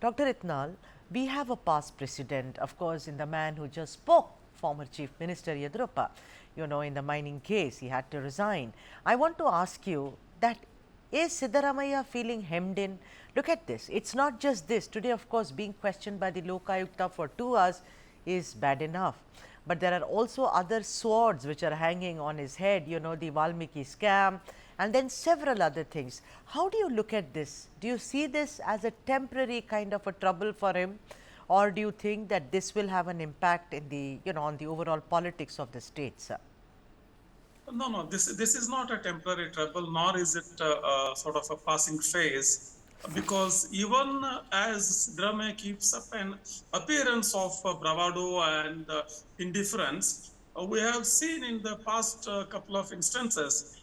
Dr. Itnal, we have a past precedent, of course, in the man who just spoke, former Chief Minister Yedurappa, in the mining case, he had to resign. I want to ask you that is Siddaramaiah feeling hemmed in? Look at this. It's not just this. Today, of course, being questioned by the Lokayukta for 2 hours is bad enough. But there are also other swords which are hanging on his head, the Valmiki scam, and then several other things. How do you look at this? Do you see this as a temporary kind of a trouble for him, or do you think that this will have an impact in the, on the overall politics of the state, sir? No. This is not a temporary trouble, nor is it sort of a passing phase, because even as Siddaramaiah keeps up an appearance of bravado and indifference, we have seen in the past couple of instances,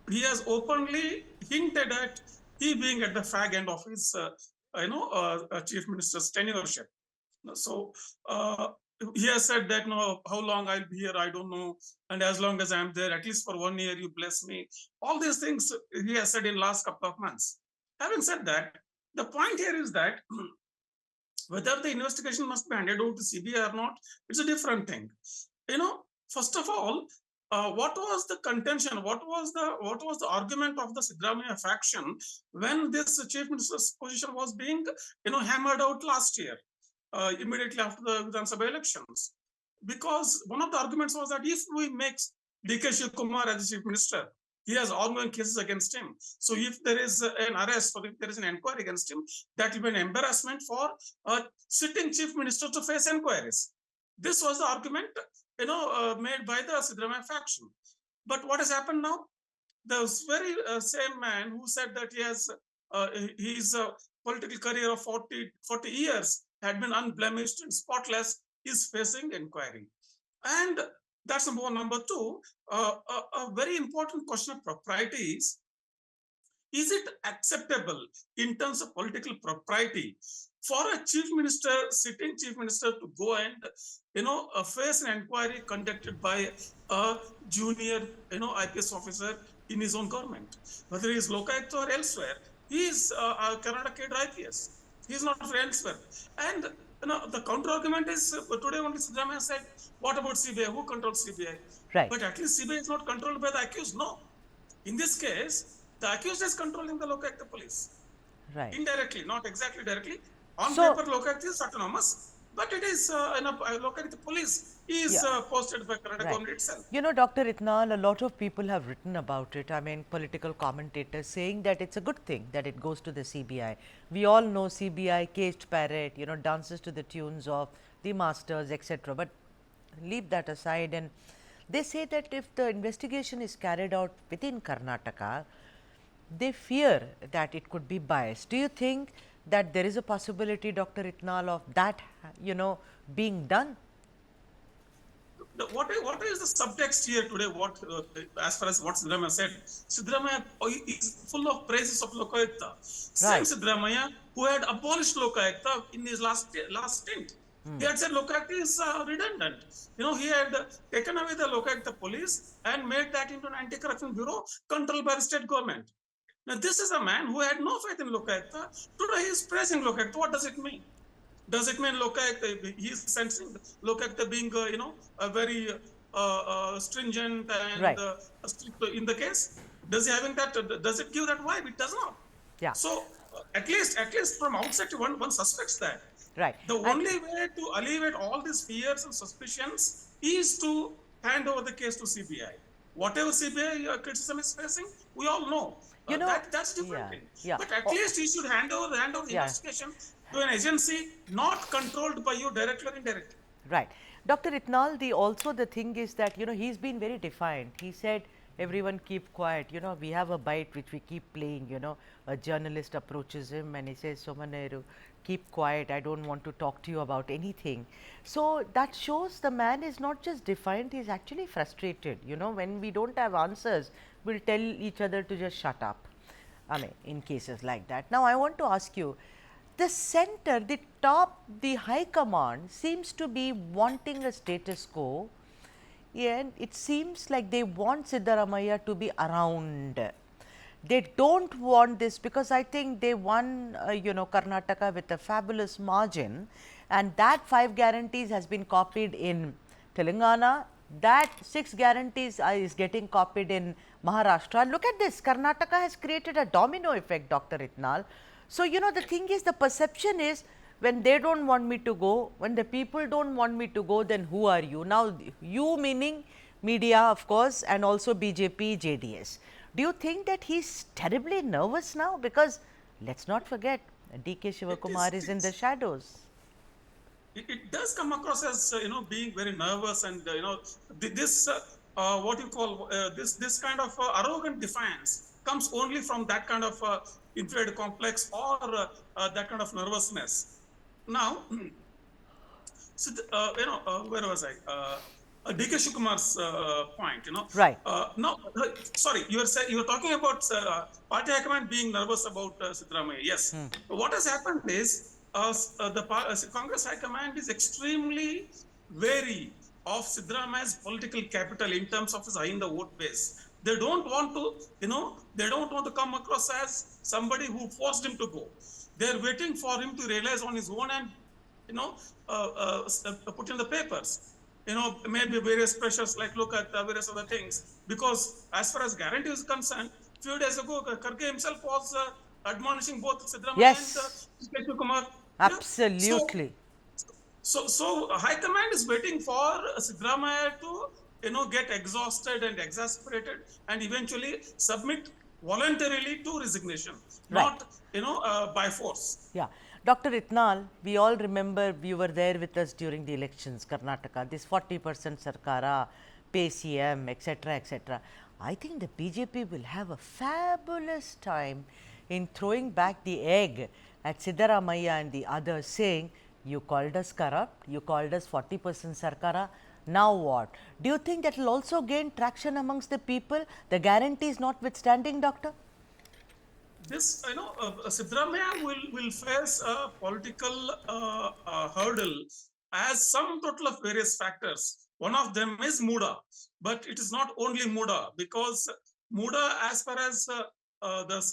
he has openly hinted at he being at the fag end of his, chief minister's tenureship. So he has said that, no, how long I'll be here, I don't know. And as long as I'm there, at least for 1 year, you bless me. All these things he has said in last couple of months. Having said that, the point here is that whether the investigation must be handed over to CBI or not, it's a different thing. First of all, what was the contention? What was the argument of the Siddaramaiah faction when this chief minister's position was being, hammered out last year? Immediately after the Vidhan Sabha elections. Because one of the arguments was that if we make D.K. Shivkumar as the chief minister, he has ongoing cases against him. So if there is an arrest or if there is an inquiry against him, that will be an embarrassment for a sitting chief minister to face inquiries. This was the argument, made by the Siddaramaiah faction. But what has happened now? The very same man who said that he has his political career of 40 years had been unblemished and spotless, is facing inquiry. And that's number one. Number two, a very important question of propriety is it acceptable in terms of political propriety for a chief minister, sitting chief minister, to go and, face an inquiry conducted by a junior, IPS officer in his own government, whether he is Lokayukta or elsewhere? He is a Karnataka IPS. He is not elsewhere. And the counter argument is today only Siddaramaiah said, what about CBI? Who controls CBI? Right. But at least CBI is not controlled by the accused. No. In this case, the accused is controlling the Lokayukta police. Right. Indirectly, not exactly directly. On paper, Lokayukta is autonomous, but it is Lokayukta police is posted by Karnataka government itself. Dr. Itnal, a lot of people have written about it. I mean, political commentators saying that it's a good thing that it goes to the CBI. We all know CBI, caged parrot, dances to the tunes of the masters, etc. But leave that aside, and they say that if the investigation is carried out within Karnataka, they fear that it could be biased. Do you think that there is a possibility, Dr. Itnal, of that, being done? What is the subtext here today? As far as what Siddaramaiah said, Siddaramaiah is full of praises of Lokayukta. Same Siddaramaiah who had abolished Lokayukta in his last stint. He had said Lokayukta is redundant. He had taken away the Lokayukta police and made that into an anti-corruption bureau controlled by the state government. Now, this is a man who had no faith in Lokayukta. Today, he is praising Lokayukta. What does it mean? Does it mean Lokayukta, he is sensing Lokayukta being, a very stringent and strict in the case? Does he having that? Does it give that vibe? It does not. Yeah. So at least from outside, one suspects that. Right. The only way to alleviate all these fears and suspicions is to hand over the case to CBI. Whatever CBI criticism is facing, we all know. That's different thing. Yeah. But at least he should hand over the investigation to an agency not controlled by you directly or indirectly. Right. Dr. Itnal, the thing is that, he's been very defiant. He said, everyone keep quiet. We have a bite which we keep playing. A journalist approaches him and he says, Somaneru, keep quiet. I don't want to talk to you about anything. So that shows the man is not just defiant, he's actually frustrated. When we don't have answers, we'll tell each other to just shut up. I mean, in cases like that. Now, I want to ask you, the center, the top, the high command seems to be wanting a status quo, and it seems like they want Siddaramaiah to be around. they don't want this because I think they won, Karnataka with a fabulous margin, and that 5 guarantees has been copied in Telangana. That 6 guarantees is getting copied in Maharashtra. Look at this, Karnataka has created a domino effect, Dr. Itnal. So, the thing is, the perception is when they don't want me to go, when the people don't want me to go, then who are you? Now, you meaning media, of course, and also BJP, JDS. Do you think that he's terribly nervous now? Because let's not forget, DK Shivakumar is in the shadows. It does come across as being very nervous, and this what you call this kind of arrogant defiance comes only from that kind of inflated complex or that kind of nervousness. Now, so where was I? DK Shivakumar's point, Right. no, sorry, you were talking about party high command being nervous about Siddaramaiah. Yes, what has happened is the Congress high command is extremely wary of Siddaramaiah's political capital in terms of his in the vote base. They don't want to, they don't want to come across as somebody who forced him to go. They're waiting for him to realize on his own and, put in the papers. Maybe various pressures like look at various other things. Because as far as guarantee is concerned, few days ago, Karge himself was admonishing both Siddaramaiah Yes. and Kumar. Absolutely. So High Command is waiting for Siddaramaiah to, get exhausted and exasperated and eventually submit voluntarily to resignation, Right. not, by force. Yeah. Dr. Itnal, we all remember you were there with us during the elections, Karnataka, this 40% Sarkara, pay CM, etc., etc. I think the BJP will have a fabulous time in throwing back the egg at Siddaramaiah and the others, saying, you called us corrupt, you called us 40% Sarkara, now what? Do you think that will also gain traction amongst the people, the guarantees notwithstanding, doctor? This, Siddaramaiah will face a political hurdle as some total of various factors. One of them is MUDA, but it is not only MUDA, because MUDA, as far as the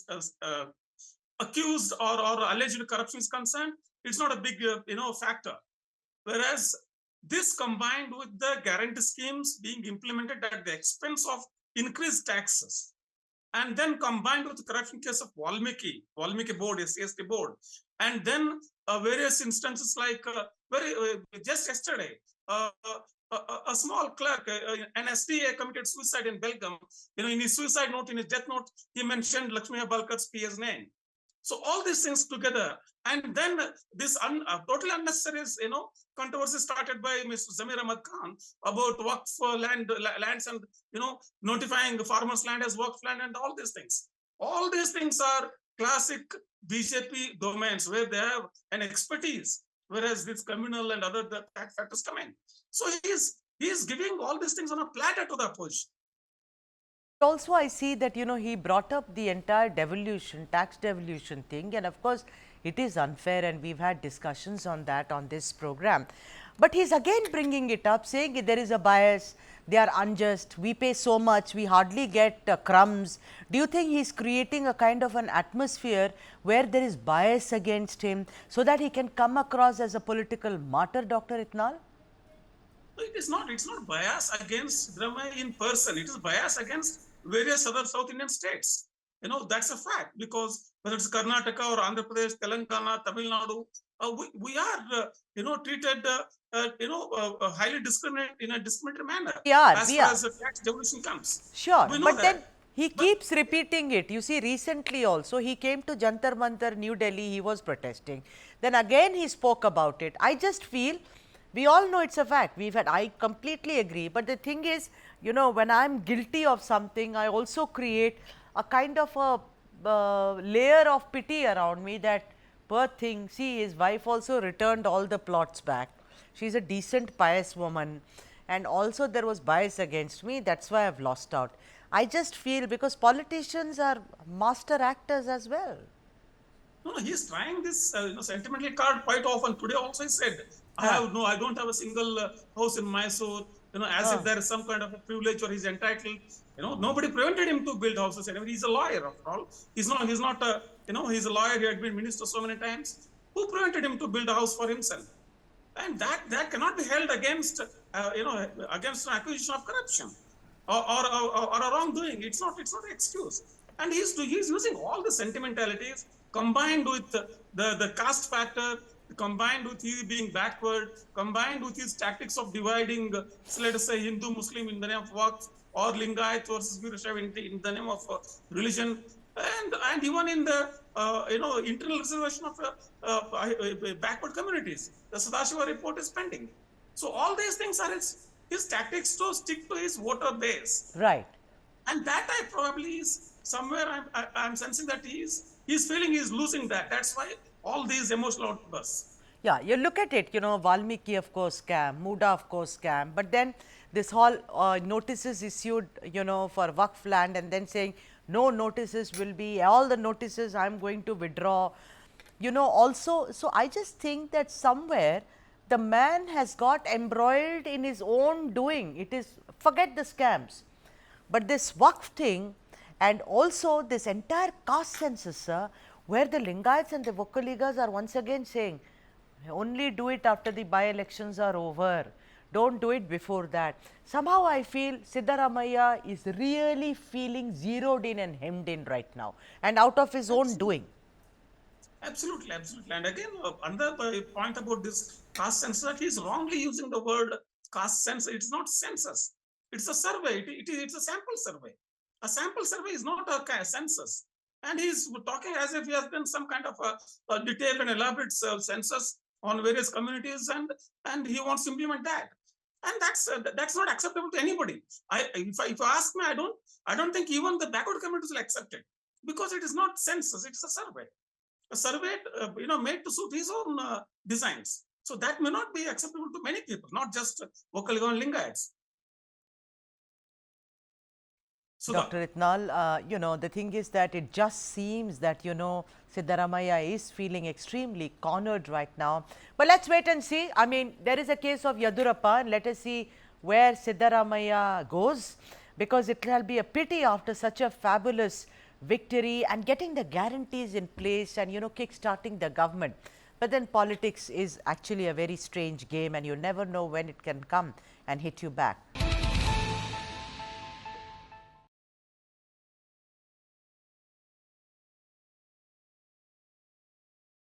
accused or alleged corruption is concerned, it's not a big factor. Whereas this combined with the guarantee schemes being implemented at the expense of increased taxes, and then combined with the corruption case of Valmiki board, SCST board, and then various instances like just yesterday, a small clerk, an SDA committed suicide in Belgium. In his suicide note, in his death note, he mentioned Lakshmi Balkar's PS name. So all these things together, and then this totally unnecessary, controversy started by Mr. Zamir Ahmad Khan about Waqf lands and, notifying the farmers' land as Waqf land and all these things. All these things are classic BJP domains where they have an expertise, whereas this communal and other factors come in. So he is giving all these things on a platter to the opposition. Also, I see that, he brought up the entire devolution, tax devolution thing, and of course, it is unfair, and we've had discussions on that on this program. But he's again bringing it up, saying there is a bias, they are unjust, we pay so much, we hardly get crumbs. Do you think he's creating a kind of an atmosphere where there is bias against him so that he can come across as a political martyr, Dr. Itnal? It's not bias against Siddaramaiah in person. It is bias against various other South Indian states. That's a fact, because whether it's Karnataka or Andhra Pradesh, Telangana, Tamil Nadu, we are, treated, highly discriminate in a discriminatory manner. As far as the tax devolution comes. Sure, but then he keeps repeating it. You see, recently also he came to Jantar Mantar, New Delhi, he was protesting. Then again he spoke about it. I just feel, we all know it's a fact. I completely agree. But the thing is, when I'm guilty of something, I also create a kind of a layer of pity around me that, poor thing, see, his wife also returned all the plots back. She's a decent, pious woman. And also there was bias against me. That's why I've lost out. I just feel, because politicians are master actors as well. No, he's trying this sentimental card quite often. Today also he said, I don't have a single house in Mysuru, as if there is some kind of a privilege or he's entitled. Nobody prevented him to build houses anyway. He's a lawyer after all. He's not a, he's a lawyer. He had been minister so many times. Who prevented him to build a house for himself? And that cannot be held against, against an accusation of corruption or a wrongdoing. It's not an excuse. And he's using all the sentimentalities combined with the caste factor, combined with his being backward, combined with his tactics of dividing, let us say, Hindu, Muslim in the name of Waqf, or Lingayat versus Virashaiva in the name of religion, and even in the internal reservation of backward communities. The Sadashiva report is pending. So all these things are his tactics to stick to his voter base. Right. And that I probably is somewhere I'm sensing that he's feeling he's losing that. That's why all these emotional outbursts. Yeah, you look at it, Valmiki, of course, scam, MUDA, of course, scam, but then this whole notices issued, for Waqf land, and then saying no notices will be, all the notices I am going to withdraw, also. So I just think that somewhere the man has got embroiled in his own doing. It is, forget the scams, but this Waqf thing, and also this entire caste census, sir, where the Lingayats and the Vokkaligas are once again saying, only do it after the by-elections are over. Don't do it before that. Somehow I feel Siddaramaiah is really feeling zeroed in and hemmed in right now, and out of his own doing. Absolutely, absolutely. And again, another point about this caste census, that he's wrongly using the word caste census. It's not census. It's a survey. It's a sample survey. A sample survey is not a census. And he's talking as if he has done some kind of a detailed and elaborate census on various communities, and he wants to implement that. And that's not acceptable to anybody. If you ask me, I don't think even the backward communities will accept it, because it is not census. It's a survey. A survey, made to suit his own designs. So that may not be acceptable to many people, not just Vokkaliga and Lingayats. Sudha. Dr. Itnal, the thing is that it just seems that, Siddaramaiah is feeling extremely cornered right now. But let's wait and see. I mean, there is a case of Yadurappa, and let us see where Siddaramaiah goes, because it will be a pity after such a fabulous victory and getting the guarantees in place and, kick-starting the government. But then politics is actually a very strange game, and you never know when it can come and hit you back.